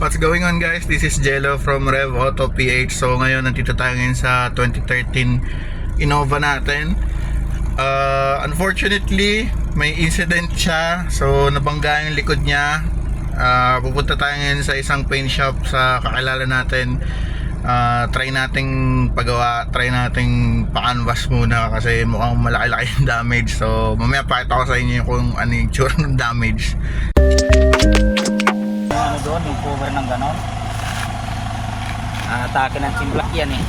What's going on guys? This is Jello from Rev Auto PH. So ngayon nandito tayo ngayon sa 2013 Innova natin. Unfortunately, may incident siya. So nabangga yung likod niya. Pupunta tayo ngayon sa isang paint shop sa kakilala natin. Try nating pagawa, try nating pa-canvas muna kasi mukhang malaki-laki yung damage. So mamaya pakita ko sa inyo kung ano yung tsura ng damage. Ano doon, yung cover ng ganon. Atake ng simplak yan eh.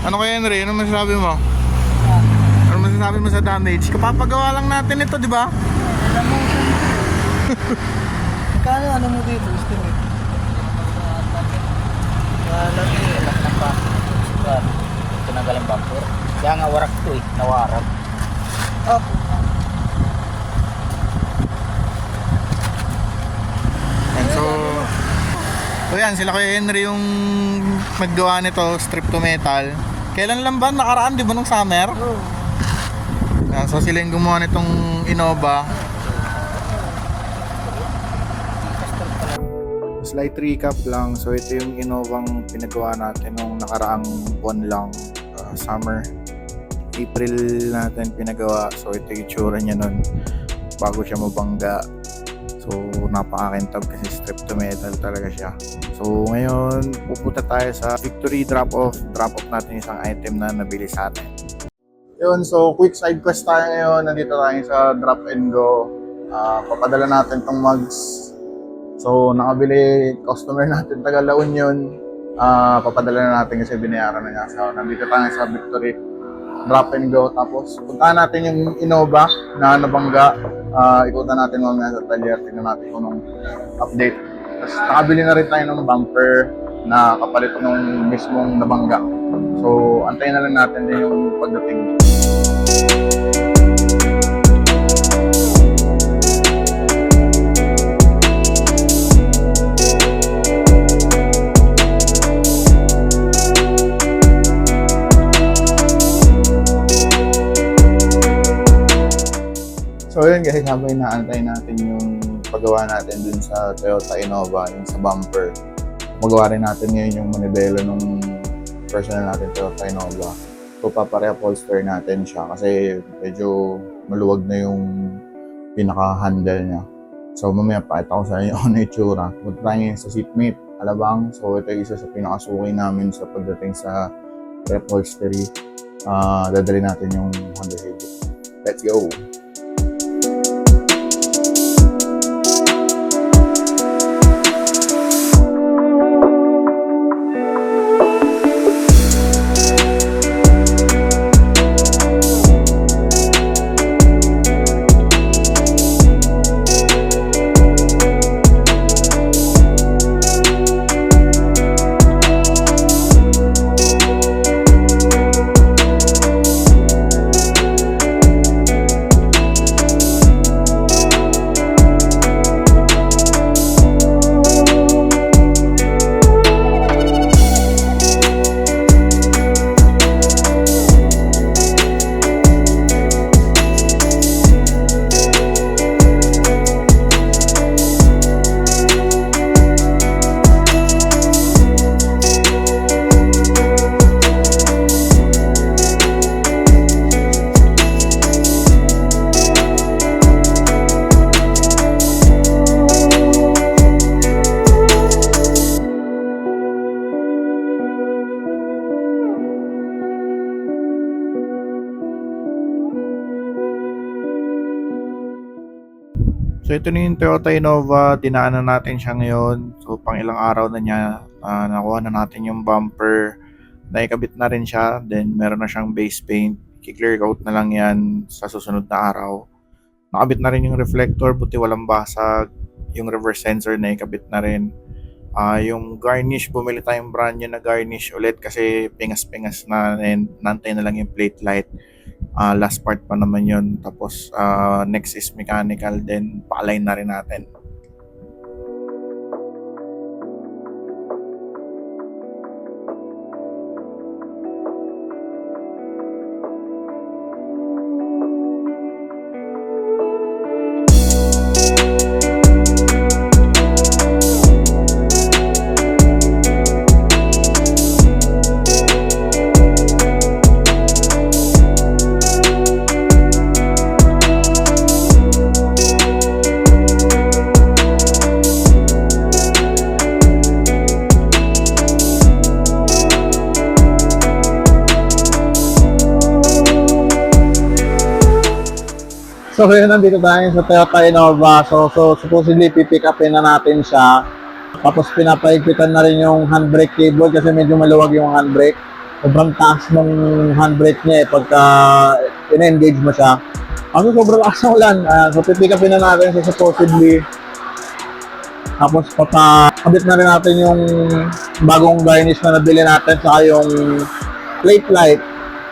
Ano kaya Henry? Ano masasabi mo? Ano masasabi mo sa damage? Kapapagawa lang natin ito, di ba? Alam mo, kano ano mo dito? Estimate? Lagi, laki ng bumper. Tinagal ang bumper. Kaya nga warak to eh, nawarak. Oh. And so yan, sila Kuya Henry yung naggawa nito, strip to metal. Kailan lang ba? Nakaraan, di ba, nung summer? Oh. So sila yung gumawa nitong Innova. Slight recap lang. So ito yung Innovang pinagawa natin nung nakaraang buwan lang, summer. April natin pinagawa. So ito yung itsura niya nun bago siya mabangga. So napakakintab kasi strip to metal talaga siya. So ngayon pupunta tayo sa Victory drop-off. Drop-off natin isang item na nabili sa atin. Yun, so quick side quest tayo ngayon. Nandito tayo sa drop and go. Papadala natin tong mugs. So nakabili customer natin taga La Union. Papadala na natin kasi binayaran na niya. So nandito tayo sa Victory drop and go. Tapos puntahan natin yung Innova na nabangga. Ikutan natin mamaya sa talyer. Tingnan natin kung anong update. Tapos nakabili na rin tayo ng bumper na kapalit ng mismong nabangga. So antayin na lang natin din yung pagdating. So yun guys, habang inaantay natin yung paggawa natin dun sa Toyota Innova, yung sa bumper. Magawa rin natin ngayon yung manibela nung personal natin Toyota Innova. So papare-upholster natin siya kasi medyo maluwag na yung pinaka-handle niya. So mamaya pakita ko sa inyo ano yung itsura. Punta tayo ngayon sa seatmate, Alabang. So ito yung isa sa pinakasuki namin sa pagdating sa upholstery. Dadali natin yung Honda Civic. Let's go! So ito na yung Toyota Innova, dinaanan natin siya ngayon. So pang ilang araw na niya, nakuha na natin yung bumper. Naikabit na rin siya, then meron na siyang base paint. I-clear coat na lang yan sa susunod na araw. Nakabit na rin yung reflector, buti walang basag. Yung reverse sensor naikabit na rin. Yung garnish, bumili tayong brand new na garnish ulit kasi pingas-pingas na and nantay na lang yung plate light. Last part pa naman yun. Tapos next is mechanical, then pa-align na rin natin. So yun, nandito tayo sa Toyota Innova. So supposedly pipick upin na natin siya. Tapos pinapaigpitan na rin yung handbrake cable kasi medyo maluwag yung handbrake. Sobrang taas ng handbrake niya pagka in-engage mo siya. Kasi sobrang lakas ng ulan. So pipick upin na natin siya supposedly. Tapos papakabit na rin natin yung bagong garnish na nabili natin saka yung plate light.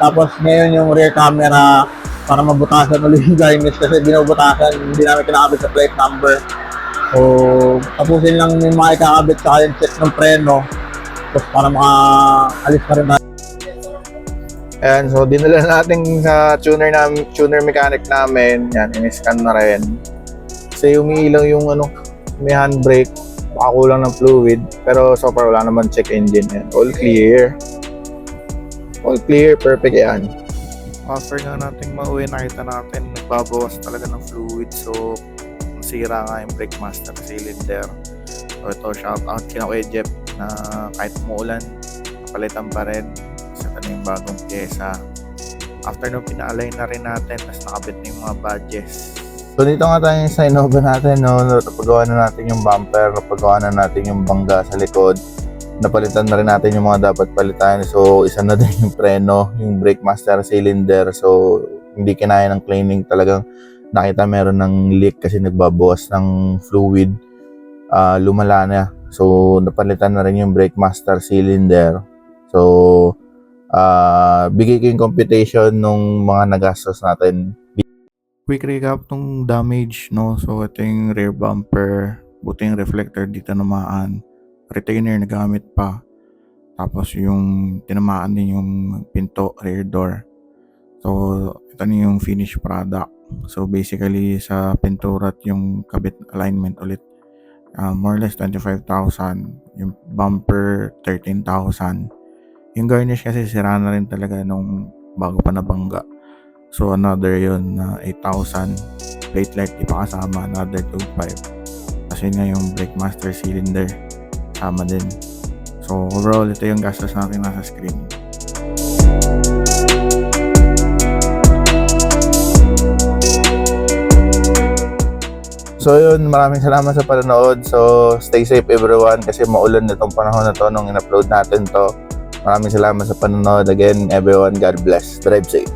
Tapos ngayon yung rear camera para mabutasan ulit yung garnish kasi binubutasan, hindi namin kinakabit sa plate number. So, tapusin lang yung mga ikakabit saka yung check ng preno. Tapos para makaalis na rin tayo. Ayan, so dinala natin sa tuner mechanic namin. Yan, in-scan na rin. Kasi umiilaw yung may handbrake, baka kulang ng fluid. Pero so far wala naman check engine. Yan. All clear. All clear, perfect yan. After nga natin mauwi, nakita natin nagbabawas talaga ng fluid. So, nasira nga yung brake master cylinder. So, ito, shout out kina Kuya Jeff na kahit umuulan, napalitan pa rin. Isa na yung bagong pyesa. After nung pina-align na rin natin, tapos nakabit na yung mga badges. So, dito nga tayo sa Innova natin, no? Napagawa na natin yung bumper, napagawa na natin yung bangga sa likod. Napalitan na rin natin yung mga dapat palitan. So, isa na din yung preno, yung brake master cylinder. So, hindi kinaya ng cleaning. Talagang nakita meron ng leak kasi nagbabawas ng fluid. Lumala na. So, napalitan na rin yung brake master cylinder. So, bigay ko yung computation nung mga nagastos natin. Quick recap nung damage, no? So, ito yung rear bumper. Buti yung reflector dito namaan. Retainer na gamit pa. Tapos yung tinamaan din yung pinto, rear door. So, ito na yung finished product. So, basically sa pintura at yung kabit alignment ulit, more or less 25,000. Yung bumper, 13,000. Yung garnish kasi sira na rin talaga nung bago pa nabangga. So, another yun na 8,000. Plate light, di pa kasama, another 2,500. Kasi nga yung brake master cylinder sama din. So overall, ito yung gastos natin nasa screen. So yun, maraming salamat sa panonood. So stay safe everyone kasi maulan nitong panahon na to nung in-upload natin to. Maraming salamat sa panonood. Again, everyone, God bless. Drive safe.